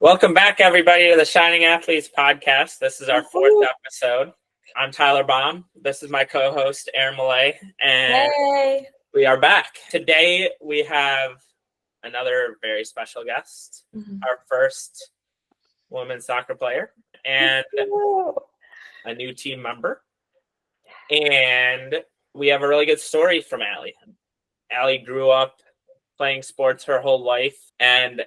Welcome back, everybody, to the Shining Athletes podcast. This is our fourth episode. I'm Tyler Baum. This is my co-host, Erin Molay, and we are back. Today, we have another very special guest, our first women's soccer player, and a new team member. And we have a really good story from Allie. Allie grew up playing sports her whole life and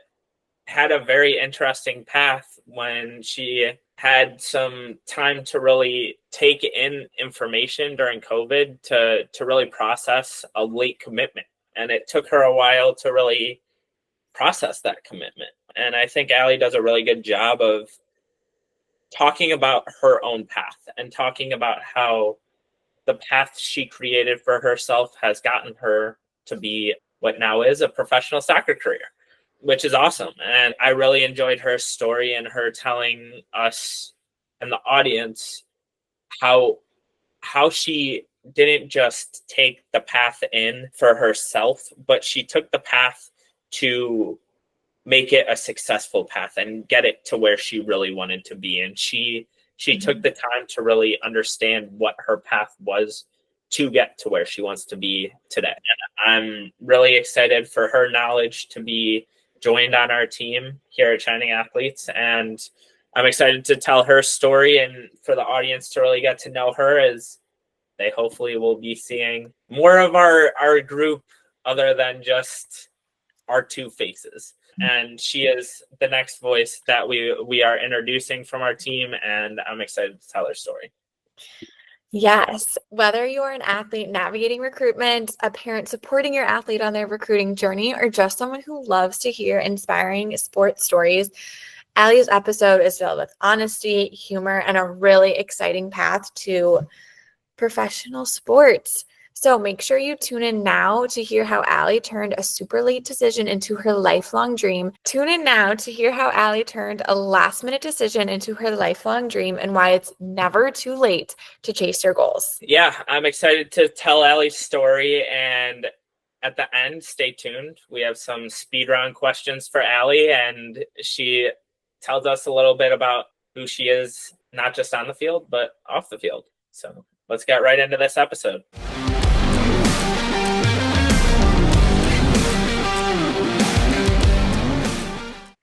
had a very interesting path when she had some time to really take in information during COVID to really process a late commitment. And it took her a while to really process that commitment. And I think Allie does a really good job of talking about her own path and talking about how the path she created for herself has gotten her to be what now is a professional soccer career, which is awesome. And I really enjoyed her story and her telling us and the audience how she didn't just take the path in for herself, but she took the path to make it a successful path and get it to where she really wanted to be. And she took the time to really understand what her path was to get to where she wants to be today. And I'm really excited for her knowledge to be joined on our team here at Shining Athletes, and I'm excited to tell her story and for the audience to really get to know her, as they hopefully will be seeing more of our group other than just our two faces. And she is the next voice that we are introducing from our team, and I'm excited to tell her story. Yes. Whether you're an athlete navigating recruitment, a parent supporting your athlete on their recruiting journey, or just someone who loves to hear inspiring sports stories, Allie's episode is filled with honesty, humor, and a really exciting path to professional sports. So make sure you tune in now to hear how Allie turned a super late decision into her lifelong dream. Tune in now to hear how Allie turned a last-minute decision into her lifelong dream and why it's never too late to chase your goals. Yeah, I'm excited to tell Allie's story, and at the end, stay tuned. We have some speed round questions for Allie, and she tells us a little bit about who she is, not just on the field, but off the field. So let's get right into this episode.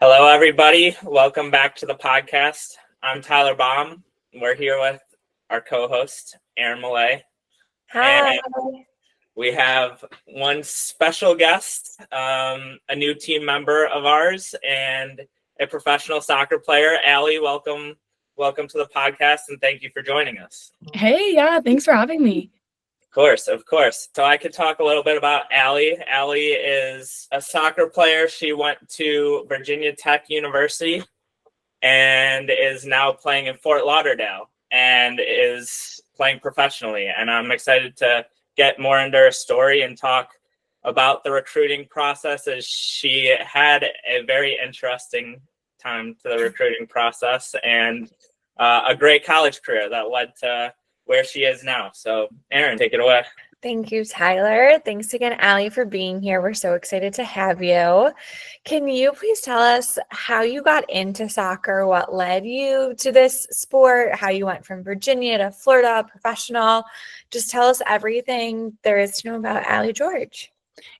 Hello, everybody. Welcome back to the podcast. I'm Tyler Baum. We're here with our co-host, Erin Molay. Hi. And we have one special guest, a new team member of ours, and a professional soccer player. Allie, welcome to the podcast, and thank you for joining us. Hey, yeah, thanks for having me. Of course. So I could talk a little bit about Allie. Allie is a soccer player. She went to Virginia Tech University and is now playing in Fort Lauderdale and is playing professionally. And I'm excited to get more into her story and talk about the recruiting process, as she had a very interesting time to the recruiting process and a great college career that led to where she is now. So, Erin, take it away. Thank you, Tyler. Thanks again, Allie, for being here. We're so excited to have you. Can you please tell us how you got into soccer, what led you to this sport, how you went from Virginia to Florida, professional? Just tell us everything there is to know about Allie Goerge.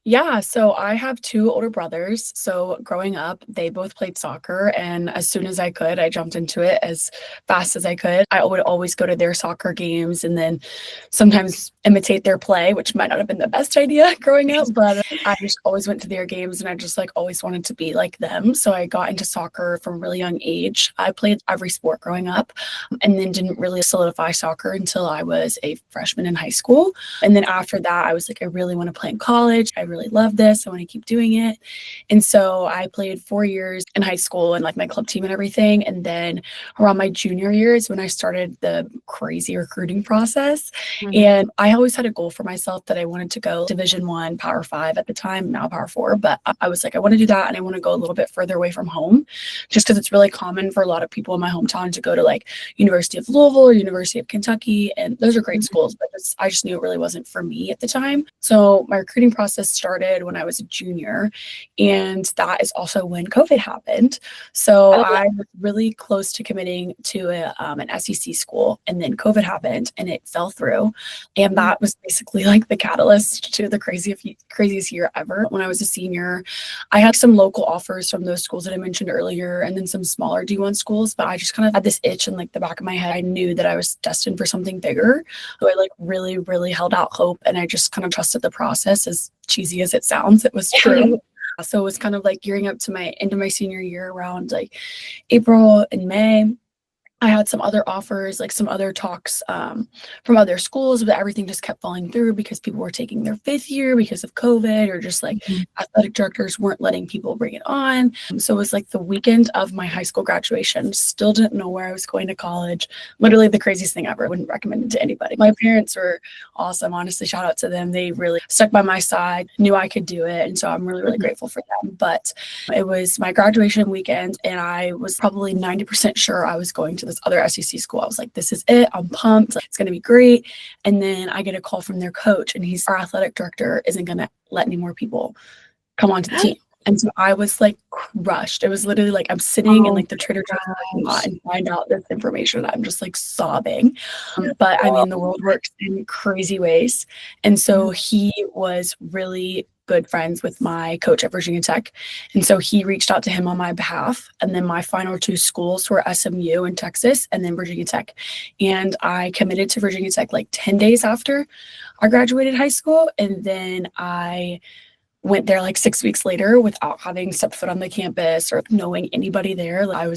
Yeah, so I have two older brothers. So growing up, they both played soccer, and as soon as I could, I jumped into it as fast as I could. I would always go to their soccer games and then sometimes imitate their play, which might not have been the best idea growing up, but I just always went to their games and I just always wanted to be like them. So I got into soccer from a really young age. I played every sport growing up and then didn't really solidify soccer until I was a freshman in high school. And then after that, I was like, I really want to play in college. I really love this. I want to keep doing it. And so I played 4 years in high school and my club team and everything. And then around my junior year is when I started the crazy recruiting process. Mm-hmm. And I always had a goal for myself that I wanted to go Division I, Power 5 at the time, now Power 4. But I was like, I want to do that. And I want to go a little bit further away from home, just because it's really common for a lot of people in my hometown to go to University of Louisville or University of Kentucky. And those are great schools, but I just knew it really wasn't for me at the time. So my recruiting process process started when I was a junior, and that is also when COVID happened. So I was really close to committing to an SEC school, and then COVID happened and it fell through. And that was basically like the catalyst to the craziest year ever. When I was a senior, I had some local offers from those schools that I mentioned earlier, and then some smaller D1 schools, but I just kind of had this itch in like the back of my head. I knew that I was destined for something bigger. So I like really, really held out hope, and I just kind of trusted the process. As cheesy as it sounds, it was true. So it was kind of like gearing up to my end of my senior year around like April and May. I had some other offers, like some other talks from other schools, but everything just kept falling through because people were taking their 5th year because of COVID, or just like athletic directors weren't letting people bring it on. So it was like the weekend of my high school graduation. Still didn't know where I was going to college. Literally the craziest thing ever. I wouldn't recommend it to anybody. My parents were awesome. Honestly, shout out to them. They really stuck by my side, knew I could do it. And so I'm really, really grateful for them. But it was my graduation weekend, and I was probably 90% sure I was going to this other SEC school. I was like, this is it. I'm pumped. Like, it's going to be great. And then I get a call from their coach, and our athletic director isn't going to let any more people come onto the team. And so I was like crushed. It was literally like I'm sitting in like the Trader Joe's parking lot and find out this information. I'm just like sobbing. But I mean, the world works in crazy ways. And so he was really good friends with my coach at Virginia Tech. And so he reached out to him on my behalf. And then my final 2 schools were SMU in Texas and then Virginia Tech. And I committed to Virginia Tech like 10 days after I graduated high school. And then I went there like 6 weeks later without having stepped foot on the campus or knowing anybody there. Like,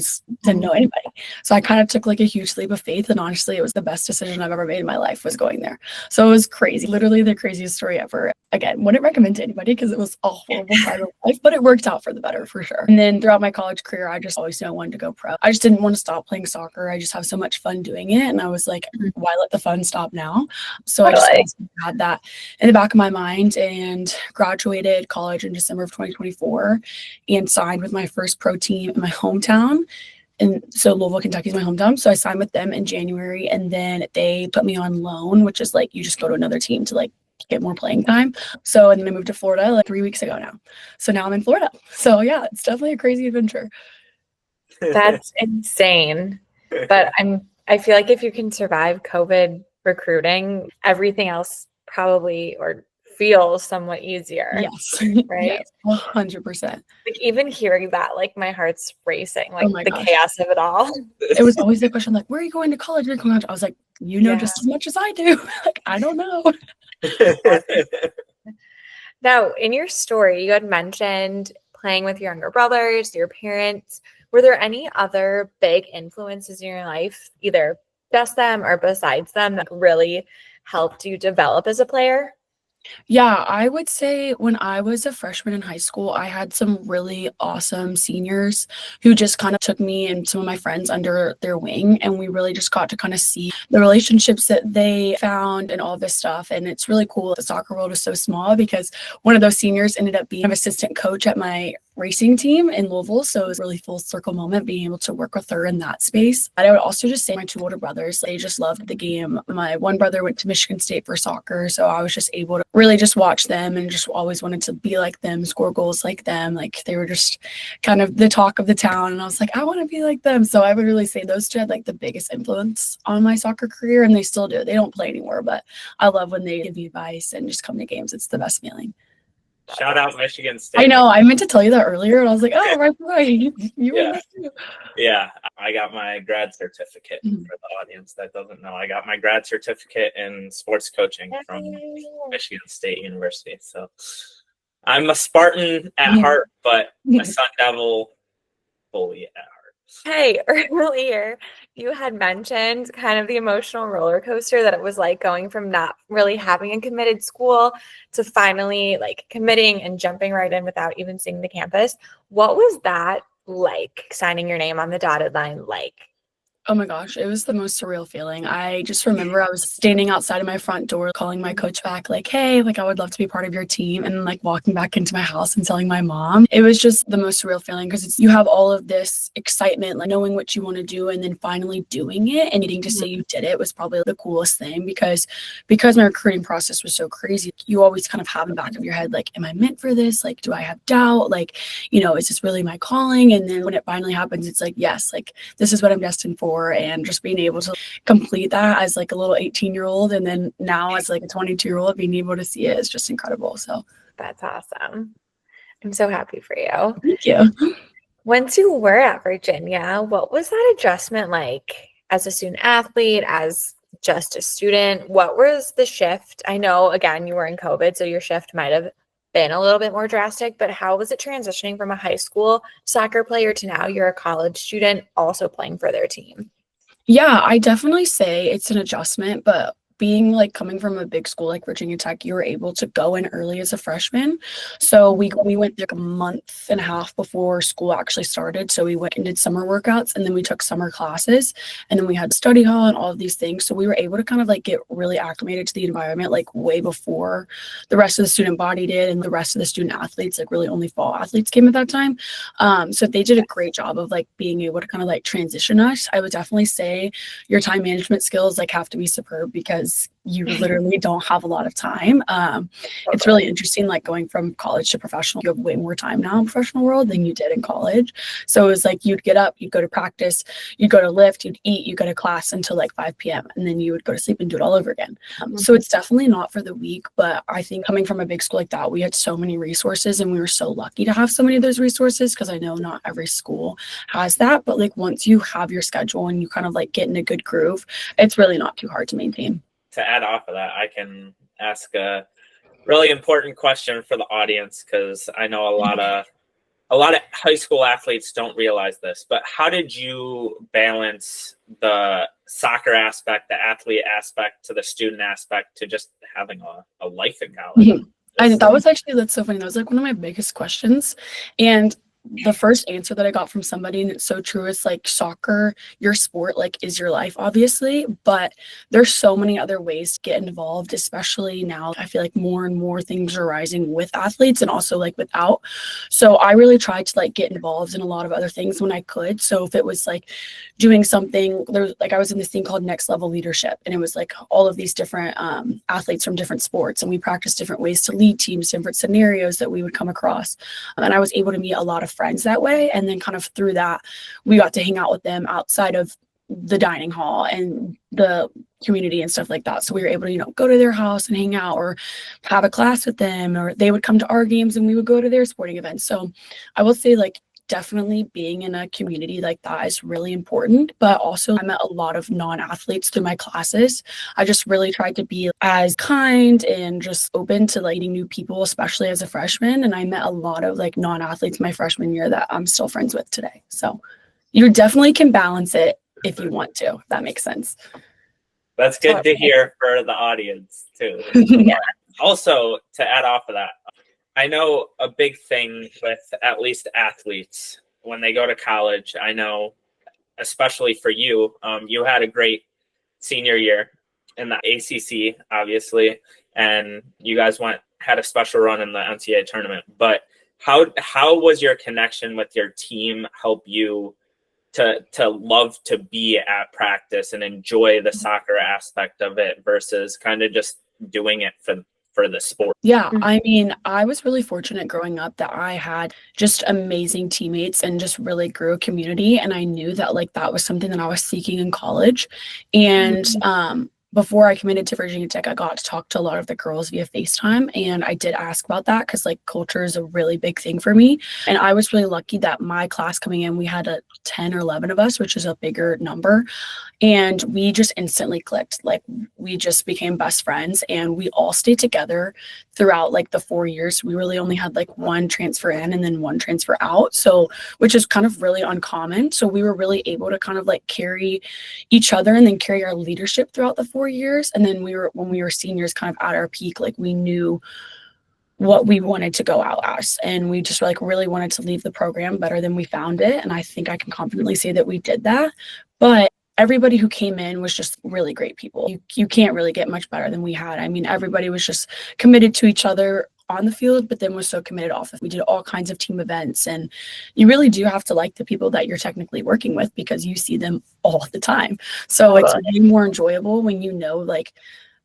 didn't know anybody. So I kind of took like a huge leap of faith. And honestly, it was the best decision I've ever made in my life, was going there. So it was crazy. Literally the craziest story ever. Again, wouldn't recommend to anybody because it was a horrible time of life, but it worked out for the better for sure. And then throughout my college career, I just always knew I wanted to go pro. I just didn't want to stop playing soccer. I just have so much fun doing it. And I was like, why let the fun stop now? So I just had that in the back of my mind, and graduated college in December of 2024 and signed with my first pro team in my hometown. And so Louisville, Kentucky is my hometown. So I signed with them in January, and then they put me on loan, which is like you just go to another team to like get more playing time. So, and then I moved to Florida like 3 weeks ago now. So now I'm in Florida. So yeah, it's definitely a crazy adventure. That's insane. But I feel like if you can survive COVID recruiting, everything else probably feels somewhat easier. Yes. Right? Yes, 100%. Like even hearing that, like my heart's racing, like the gosh. chaos of it all. It was always the question, like, where are you going to college? Where are you going to college? I was like, you know just as much as I do. Like, I don't know. Now, in your story, you had mentioned playing with your younger brothers, your parents. Were there any other big influences in your life, either just them or besides them, that really helped you develop as a player? Yeah, I would say when I was a freshman in high school, I had some really awesome seniors who just kind of took me and some of my friends under their wing. And we really just got to kind of see the relationships that they found and all this stuff. And it's really cool. The soccer world is so small because one of those seniors ended up being an assistant coach at my racing team in Louisville. So it was a really full circle moment being able to work with her in that space. And I would also just say my 2 older brothers, they just loved the game. My one brother went to Michigan State for soccer. So I was just able to really just watch them and just always wanted to be like them, score goals like them. Like they were just kind of the talk of the town. And I was like, I want to be like them. So I would really say those 2 had like the biggest influence on my soccer career. And they still do. They don't play anymore, but I love when they give you advice and just come to games. It's the best feeling. Shout out Michigan State. I know. I meant to tell you that earlier, and I was like, "Oh, right. You were too." Yeah, I got my grad certificate. For the audience that doesn't know, I got my grad certificate in sports coaching from Michigan State University. So I'm a Spartan at heart, but a Sun Devil fully at heart. Hey, earlier you had mentioned kind of the emotional roller coaster that it was like going from not really having a committed school to finally like committing and jumping right in without even seeing the campus. What was that like, signing your name on the dotted line like? Oh my gosh, it was the most surreal feeling. I just remember I was standing outside of my front door calling my coach back like, hey, like I would love to be part of your team, and like walking back into my house and telling my mom. It was just the most surreal feeling because you have all of this excitement, like knowing what you want to do and then finally doing it and getting to say you did it was probably the coolest thing because my recruiting process was so crazy. You always kind of have in the back of your head, like, am I meant for this? Like, do I have doubt? Like, is this really my calling? And then when it finally happens, it's like, yes, like this is what I'm destined for. And just being able to complete that as like a little 18-year-old and then now as like a 22-year-old, being able to see it is just incredible. So that's awesome. I'm so happy for you. Thank you. Once you were at Virginia, what was that adjustment like as a student athlete, as just a student? What was the shift? I know, again, you were in COVID, so your shift might have been a little bit more drastic, but how was it transitioning from a high school soccer player to now you're a college student also playing for their team? Yeah, I definitely say it's an adjustment, but being like coming from a big school like Virginia Tech, you were able to go in early as a freshman. So we went like a month and a half before school actually started. So we went and did summer workouts and then we took summer classes and then we had study hall and all of these things. So we were able to kind of like get really acclimated to the environment like way before the rest of the student body did and the rest of the student athletes, like really only fall athletes came at that time. So they did a great job of like being able to kind of like transition us. I would definitely say your time management skills like have to be superb because you literally don't have a lot of time. It's really interesting, like going from college to professional, you have way more time now in professional world than you did in college. So it was like, you'd get up, you'd go to practice, you'd go to lift, you'd eat, you'd go to class until like 5 p.m. and then you would go to sleep and do it all over again. So it's definitely not for the weak, but I think coming from a big school like that, we had so many resources and we were so lucky to have so many of those resources because I know not every school has that, but like once you have your schedule and you kind of like get in a good groove, it's really not too hard to maintain. To add off of that, I can ask a really important question for the audience because I know a lot of high school athletes don't realize this, but how did you balance the soccer aspect, the athlete aspect to the student aspect to just having a life in college? That's so funny. That was like one of my biggest questions. And the first answer that I got from somebody, and it's so true, is like soccer, your sport, like is your life, obviously, but there's so many other ways to get involved, especially now. I feel like more and more things are rising with athletes and also like without. So I really tried to like get involved in a lot of other things when I could. So if it was like doing something, there's like I was in this thing called Next Level Leadership, and it was like all of these different athletes from different sports, and we practiced different ways to lead teams, different scenarios that we would come across. And I was able to meet a lot of friends that way, and then kind of through that we got to hang out with them outside of the dining hall and the community and stuff like that. So we were able to go to their house and hang out or have a class with them, or they would come to our games and we would go to their sporting events. So I will say like definitely being in a community like that is really important, but also I met a lot of non-athletes through my classes. I just really tried to be as kind and just open to like meeting new people, especially as a freshman. And I met a lot of like non-athletes my freshman year that I'm still friends with today. So you definitely can balance it if you want to, if that makes sense. That's good to hear for the audience too. Yeah. Also, to add off of that, I know a big thing with at least athletes when they go to college. I know, especially for you, you had a great senior year in the ACC, obviously, and you guys had a special run in the NCAA tournament. But how was your connection with your team help you to love to be at practice and enjoy the soccer aspect of it versus kind of just doing it for the sport? Yeah, I mean, I was really fortunate growing up that I had just amazing teammates and just really grew a community. And I knew that like that was something that I was seeking in college. And before I committed to Virginia Tech, I got to talk to a lot of the girls via FaceTime. And I did ask about that because like culture is a really big thing for me. And I was really lucky that my class coming in, we had 10 or 11 of us, which is a bigger number. And we just instantly clicked. Like we just became best friends and we all stayed together throughout like the 4 years. We really only had like one transfer in and then one transfer out. So, which is kind of really uncommon. So we were really able to kind of like carry each other and then carry our leadership throughout the 4 years. And then when we were seniors kind of at our peak, like we knew what we wanted to go out as. And we just like really wanted to leave the program better than we found it. And I think I can confidently say that we did that. But everybody who came in was just really great people. You can't really get much better than we had. I mean, everybody was just committed to each other on the field, but then was so committed off of. We did all kinds of team events, and you really do have to like the people that you're technically working with because you see them all the time. So it's way more enjoyable when you know like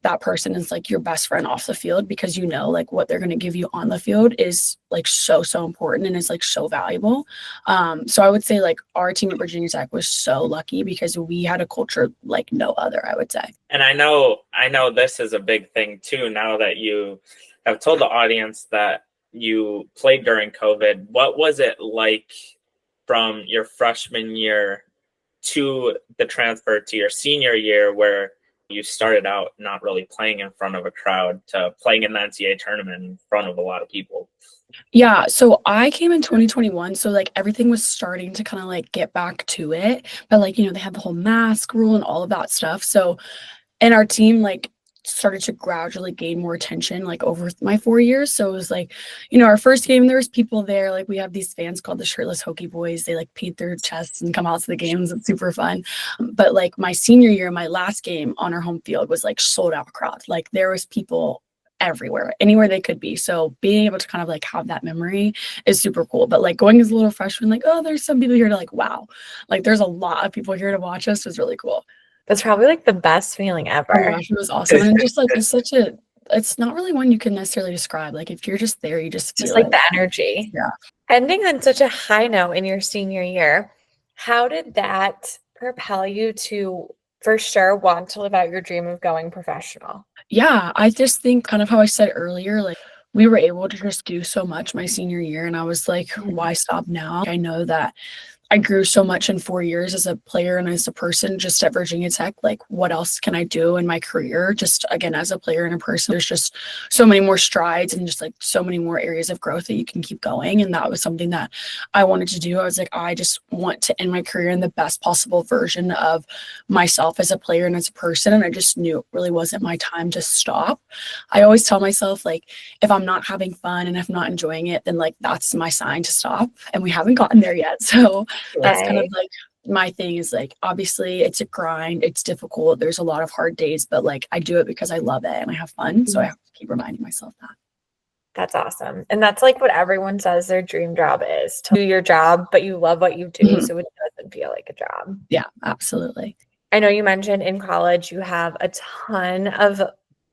that person is like your best friend off the field, because you know like what they're going to give you on the field is like so important and is like so valuable. So I would say like our team at Virginia Tech was so lucky because we had a culture like no other, I would say. And I know this is a big thing too, now that you have told the audience that you played during COVID. What was it like from your freshman year to the transfer to your senior year, where you started out not really playing in front of a crowd to playing in the NCAA tournament in front of a lot of people? Yeah, so I came in 2021, so like everything was starting to kind of like get back to it, but like, you know, they had the whole mask rule and all of that stuff. So, and our team like started to gradually gain more attention like over my 4 years. So it was like, you know, our first game, there was people there. Like we have these fans called the Shirtless Hokey Boys. They like paint their chests and come out to the games. It's super fun. But like my senior year, my last game on our home field was like sold out crowd. Like there was people everywhere, anywhere they could be. So being able to kind of like have that memory is super cool. But like going as a little freshman, like, oh, there's some people here to like, wow, like there's a lot of people here to watch us, is really cool. That's probably like the best feeling ever. Oh my gosh, it was awesome. And just like it's not really one you can necessarily describe. Like if you're just there, you just feel just like the energy. Yeah. Ending on such a high note in your senior year, how did that propel you to for sure want to live out your dream of going professional? Yeah, I just think kind of how I said earlier, like we were able to just do so much my senior year, and I was like, why stop now? I know that I grew so much in 4 years as a player and as a person just at Virginia Tech. Like, what else can I do in my career? Just again, as a player and a person, there's just so many more strides and just like so many more areas of growth that you can keep going. And that was something that I wanted to do. I was like, I just want to end my career in the best possible version of myself as a player and as a person. And I just knew it really wasn't my time to stop. I always tell myself, like, if I'm not having fun and if I'm not enjoying it, then like that's my sign to stop. And we haven't gotten there yet. So that's kind of like my thing is like, obviously it's a grind. It's difficult. There's a lot of hard days, but like I do it because I love it and I have fun. So I have to keep reminding myself that. That's awesome. And that's like what everyone says their dream job is, to do your job, but you love what you do. So it doesn't feel like a job. Yeah, absolutely. I know you mentioned in college you have a ton of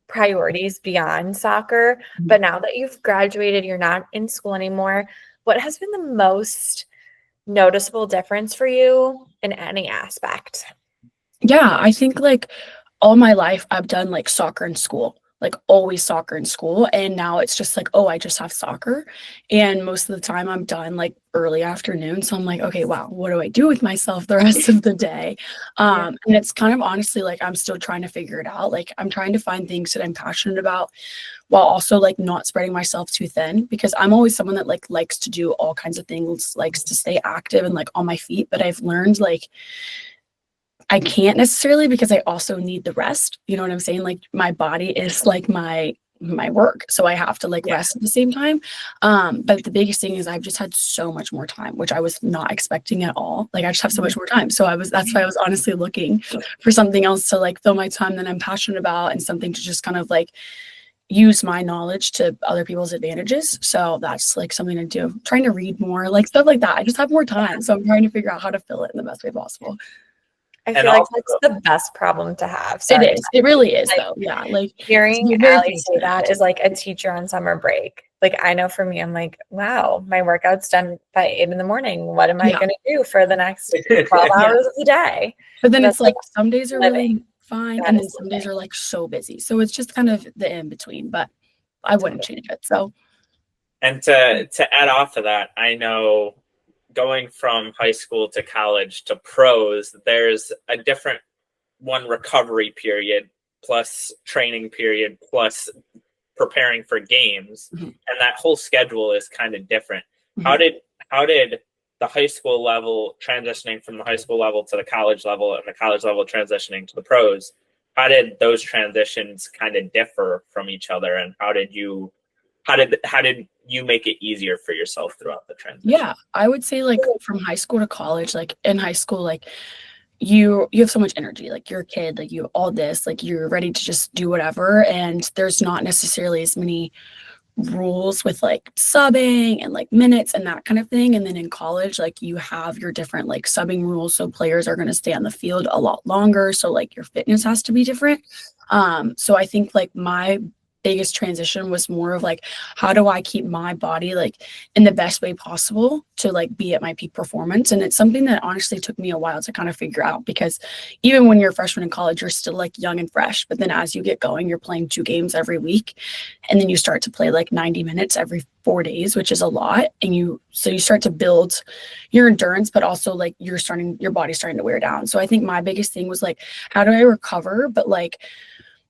priorities beyond soccer, but now that you've graduated, you're not in school anymore. What has been the most noticeable difference for you in any aspect? Yeah, I think like all my life I've done like soccer in school, like always soccer in school. And now it's just like, oh, I just have soccer. And most of the time I'm done like early afternoon. So I'm like, okay, wow, what do I do with myself the rest of the day? And it's kind of honestly like I'm still trying to figure it out. Like I'm trying to find things that I'm passionate about while also like not spreading myself too thin, because I'm always someone that like likes to do all kinds of things, likes to stay active and like on my feet. But I've learned like I can't necessarily, because I also need the rest. You know what I'm saying? Like my body is like my work. So I have to like rest at the same time. But the biggest thing is I've just had so much more time, which I was not expecting at all. Like I just have so much more time. So that's why I was honestly looking for something else to like fill my time that I'm passionate about and something to just kind of like use my knowledge to other people's advantages. So that's like something to do. I'm trying to read more, like stuff like that. I just have more time. So I'm trying to figure out how to fill it in the best way possible. I feel like that's the best problem to have. It is. It really is, like, though. Yeah. Like hearing Allie say that is like a teacher on summer break. Like I know for me, I'm like, wow, my workout's done by 8 a.m. What am I going to do for the next 12 hours of the day? But then it's like some days are really fine, and then some days are like so busy. So it's just kind of the in between, but I wouldn't change it. So, and to add off of that, I know going from high school to college to pros, there's a different recovery period plus training period plus preparing for games, and that whole schedule is kind of different. How did the high school level transitioning from the high school level to the college level and the college level transitioning to the pros, how did those transitions kind of differ from each other, and how did you make it easier for yourself throughout the transition? Yeah, I would say like from high school to college, like in high school, like you have so much energy, like you're a kid, like you all this, like you're ready to just do whatever, and there's not necessarily as many rules with like subbing and like minutes and that kind of thing. And then in college, like you have your different like subbing rules, so players are going to stay on the field a lot longer, so like your fitness has to be different. So I think like my biggest transition was more of like, how do I keep my body like in the best way possible to like be at my peak performance? And it's something that honestly took me a while to kind of figure out, because even when you're a freshman in college, you're still like young and fresh, but then as you get going, you're playing 2 games every week, and then you start to play like 90 minutes every 4 days, which is a lot. And you start to build your endurance, but also like your body's starting to wear down. So I think my biggest thing was like, how do I recover but like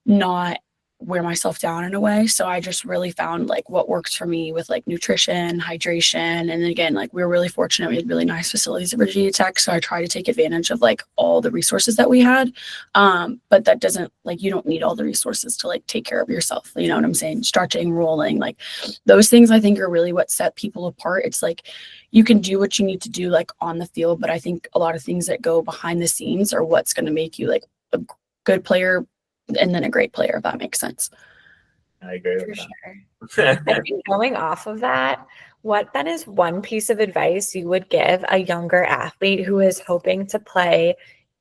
not wear myself down in a way? So I just really found like what works for me with like nutrition, hydration. And again, like we were really fortunate. We had really nice facilities at Virginia Tech. So I try to take advantage of like all the resources that we had. But that doesn't, like, you don't need all the resources to like take care of yourself. You know what I'm saying? Stretching, rolling, like those things I think are really what set people apart. It's like, you can do what you need to do like on the field, but I think a lot of things that go behind the scenes are what's going to make you like a good player and then a great player, if that makes sense. I agree For with sure. that. I think going off of that, what then is one piece of advice you would give a younger athlete who is hoping to play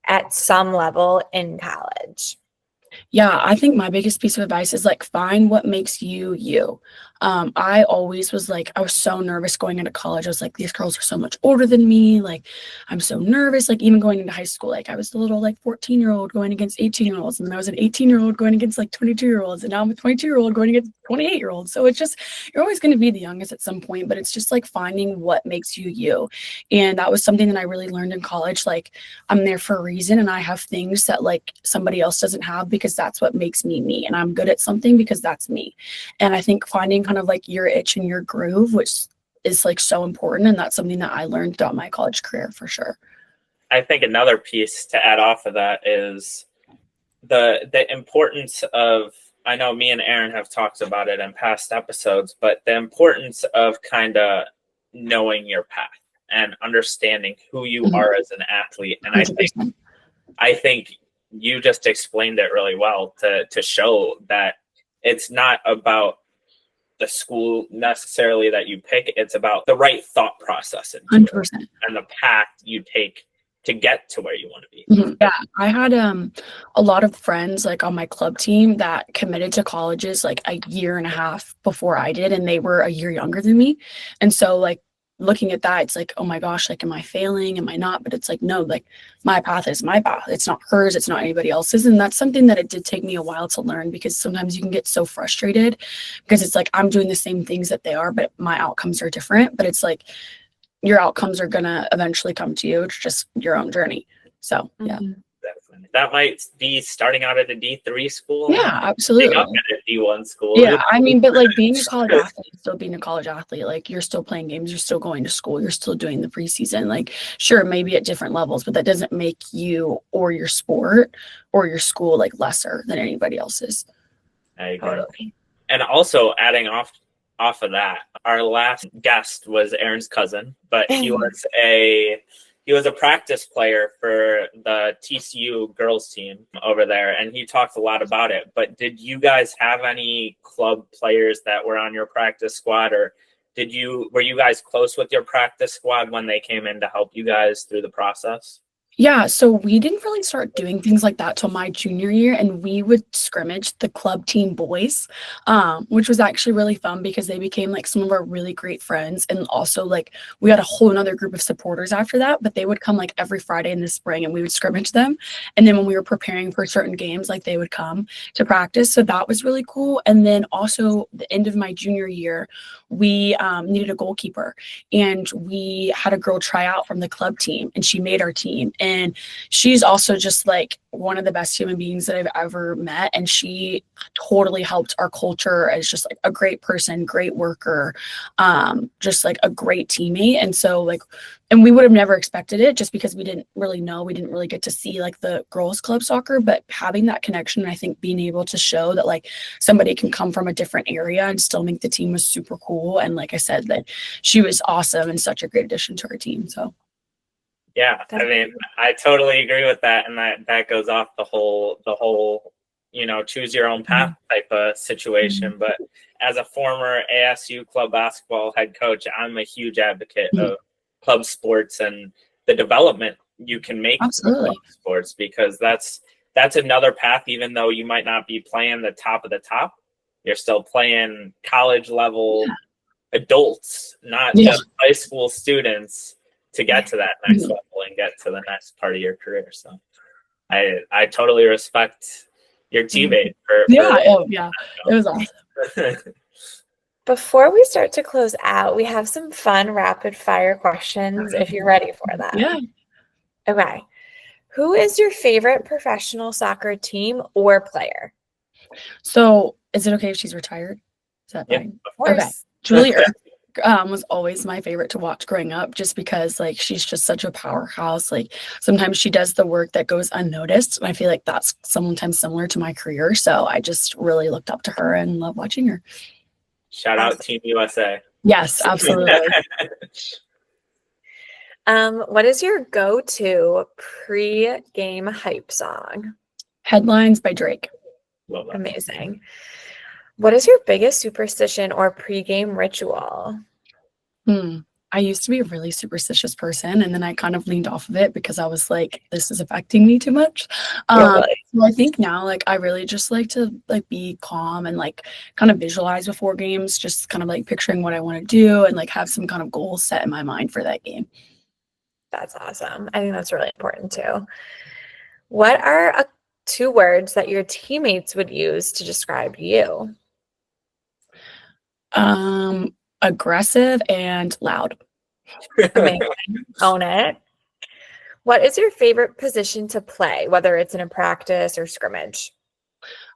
at some level in college? Yeah, I think my biggest piece of advice is like, find what makes you you. I always was like, I was so nervous going into college. I was like, these girls are so much older than me. Like, I'm so nervous. Like, even going into high school, like I was a little like 14-year-old going against 18-year-olds, and then I was an 18-year-old going against like 22-year-olds, and now I'm a 22-year-old going against 28-year-olds. So it's just, you're always going to be the youngest at some point, but it's just like finding what makes you you. And that was something that I really learned in college. Like, I'm there for a reason, and I have things that like somebody else doesn't have, because that's what makes me me. And I'm good at something because that's me. And I think finding kind of like your itch and your groove, which is like so important. And that's something that I learned throughout my college career for sure. I think another piece to add off of that is the importance of, I know me and Erin have talked about it in past episodes, but the importance of kind of knowing your path and understanding who you are as an athlete. And 100%. I think you just explained it really well to show that it's not about the school necessarily that you pick. It's about the right thought process 100%. And the path you take to get to where you want to be. Mm-hmm. Yeah, I had a lot of friends like on my club team that committed to colleges like a year and a half before I did, and they were a year younger than me. And so like looking at that, it's like, oh my gosh, like, am I failing? Am I not? But it's like, no, like my path is my path. It's not hers. It's not anybody else's. And that's something that it did take me a while to learn, because sometimes you can get so frustrated because it's like, I'm doing the same things that they are, but my outcomes are different. But it's like, your outcomes are going to eventually come to you. It's just your own journey. So, yeah. Mm-hmm. That might be starting out at a D3 school. Yeah, absolutely. Up at a D1 school. Yeah, I mean, but like being a college athlete, still being a college athlete, like you're still playing games, you're still going to school, you're still doing the preseason. Like, sure, maybe at different levels, but that doesn't make you or your sport or your school like lesser than anybody else's. I agree. And also adding off of that, our last guest was Erin's cousin, but he was a practice player for the TCU girls team over there, and he talked a lot about it. But did you guys have any club players that were on your practice squad, or were you guys close with your practice squad when they came in to help you guys through the process? Yeah, so we didn't really start doing things like that till my junior year, and we would scrimmage the club team boys, which was actually really fun because they became like some of our really great friends. And also like we had a whole another group of supporters after that, but they would come like every Friday in the spring and we would scrimmage them. And then when we were preparing for certain games, like they would come to practice. So that was really cool. And then also the end of my junior year, we needed a goalkeeper, and we had a girl try out from the club team, and she made our team. And she's also just like one of the best human beings that I've ever met. And she totally helped our culture as just like a great person, great worker, just like a great teammate. And so like, and we would have never expected it just because we didn't really know, we didn't really get to see like the girls club soccer, but having that connection, I think being able to show that like somebody can come from a different area and still make the team was super cool. And like I said, that she was awesome and such a great addition to our team. So. Yeah, definitely. I mean, I totally agree with that, and that goes off the whole choose your own path type of situation. But as a former ASU club basketball head coach, I'm a huge advocate of club sports and the development you can make with club sports, because that's another path. Even though you might not be playing the top of the top, you're still playing college level adults, not just high school students, to get to that next level and get to the next part of your career. So I totally respect your teammate it was awesome. Before we start to close out, we have some fun rapid fire questions if you're ready for that. Yeah. Okay. Who is your favorite professional soccer team or player? So is it okay if she's retired? Is that fine? Of course. Okay. Julie was always my favorite to watch growing up, just because like she's just such a powerhouse. Like sometimes she does the work that goes unnoticed, and I feel like that's sometimes similar to my career. So I just really looked up to her and love watching her. Shout out Team USA. Yes, absolutely. What is your go-to pre-game hype song? Headlines by Drake. Love that. Amazing. What is your biggest superstition or pre-game ritual? I used to be a really superstitious person, and then I kind of leaned off of it because I was like, this is affecting me too much. So I think now, like, I really just like to like be calm and like kind of visualize before games, just kind of like picturing what I want to do and like have some kind of goals set in my mind for that game. That's awesome. I think that's really important too. What are 2 words that your teammates would use to describe you? Aggressive and loud. Amazing. Own it. What is your favorite position to play, whether it's in a practice or scrimmage?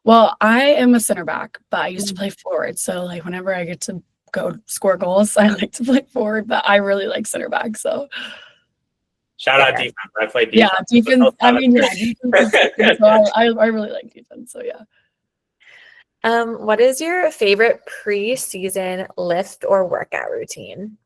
Well, I am a center back, but I used to play forward. So like whenever I get to go score goals, I like to play forward, but I really like center back. So shout out defense. I played defense. Yeah, defense. I mean, defense. So I really like defense. So yeah. What is your favorite pre-season lift or workout routine?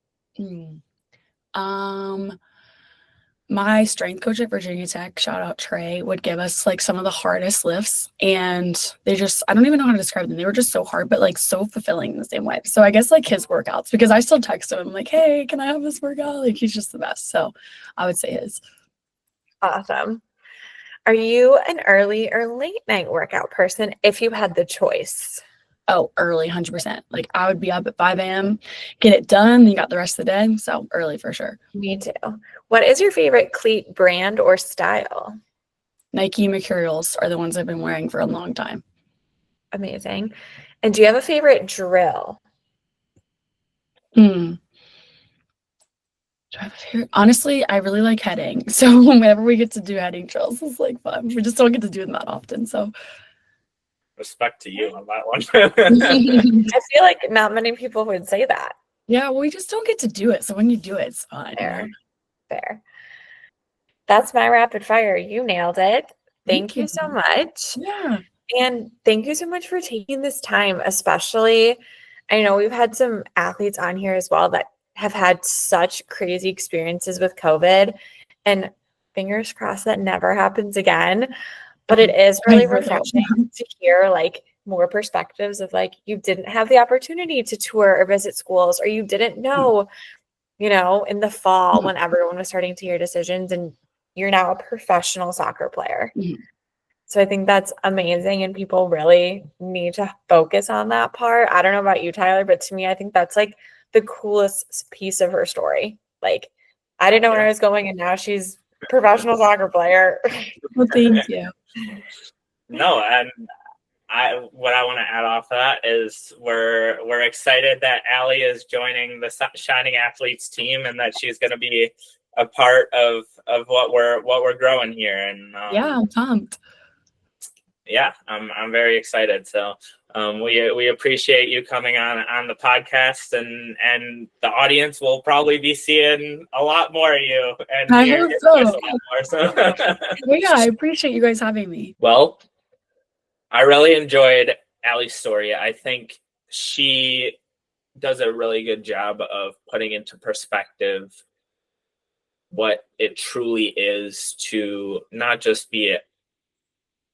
My strength coach at Virginia Tech, shout out Trey, would give us like some of the hardest lifts, and they just, I don't even know how to describe them. They were just so hard, but like so fulfilling in the same way. So I guess like his workouts, because I still text him, I'm like, hey, can I have this workout? Like he's just the best. So I would say his. Awesome. Are you an early or late night workout person if you had the choice? Oh, early, 100%. Like I would be up at 5 a.m., get it done, then you got the rest of the day. So early for sure. Me too. What is your favorite cleat brand or style? Nike Mercurials are the ones I've been wearing for a long time. Amazing. And do you have a favorite drill? Honestly, I really like heading. So whenever we get to do heading drills, it's like fun. We just don't get to do them that often. So respect to you on that one. I feel like not many people would say that. Yeah, well, we just don't get to do it. So when you do it, it's fun. Fair. That's my rapid fire. You nailed it. Thank you so much. Yeah. And thank you so much for taking this time, especially, I know we've had some athletes on here as well that have had such crazy experiences with COVID, and fingers crossed that never happens again. But it is really refreshing to hear like more perspectives of like, you didn't have the opportunity to tour or visit schools, or you didn't know, in the fall when everyone was starting to hear decisions, and you're now a professional soccer player. So I think that's amazing, and people really need to focus on that part. I don't know about you, Tyler, but to me, I think that's like the coolest piece of her story. Like, I didn't know where I was going, and now she's a professional soccer player. Well, thank you. No, and what I want to add off of that is we're excited that Allie is joining the Shining Athletes team, and that she's going to be a part of what we're growing here. And yeah, I'm pumped. Yeah, I'm very excited. So we appreciate you coming on the podcast, and the audience will probably be seeing a lot more of you. And I hope so. Well, yeah, I appreciate you guys having me. Well, I really enjoyed Allie's story. I think she does a really good job of putting into perspective what it truly is to not just be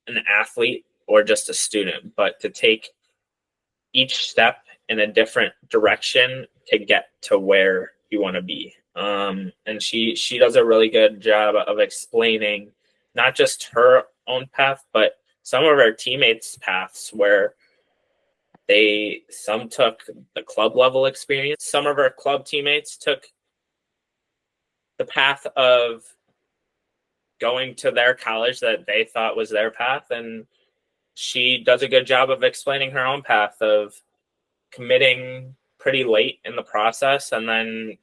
an athlete or just a student, but to take each step in a different direction to get to where you want to be. And she does a really good job of explaining not just her own path, but some of her teammates' paths, where some took the club level experience. Some of her club teammates took the path of going to their college that they thought was their path. And she does a good job of explaining her own path of committing pretty late in the process and then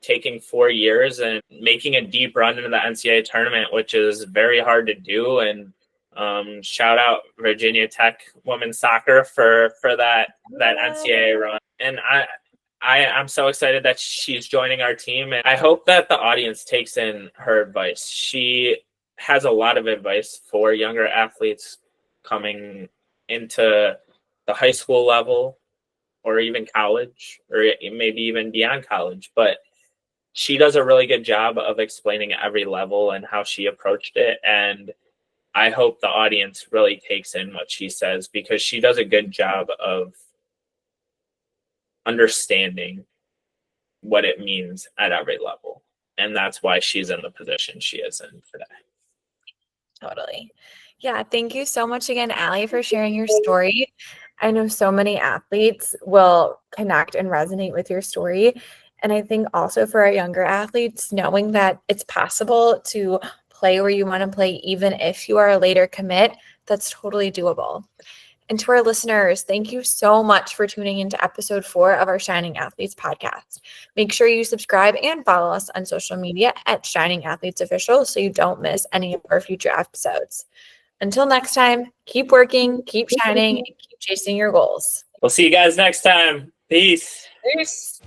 taking 4 years and making a deep run into the NCAA tournament, which is very hard to do. And shout out Virginia Tech women's soccer for that NCAA run. And I'm so excited that she's joining our team, and I hope that the audience takes in her advice. She has a lot of advice for younger athletes coming into the high school level or even college, or maybe even beyond college. But she does a really good job of explaining every level and how she approached it. And I hope the audience really takes in what she says, because she does a good job of understanding what it means at every level. And that's why she's in the position she is in today. Totally. Yeah. Thank you so much again, Allie, for sharing your story. I know so many athletes will connect and resonate with your story. And I think also for our younger athletes, knowing that it's possible to play where you want to play, even if you are a later commit, that's totally doable. And to our listeners, thank you so much for tuning into episode 4 of our Shining Athletes podcast. Make sure you subscribe and follow us on social media at Shining Athletes Official so you don't miss any of our future episodes. Until next time, keep working, keep shining, and keep chasing your goals. We'll see you guys next time. Peace. Peace.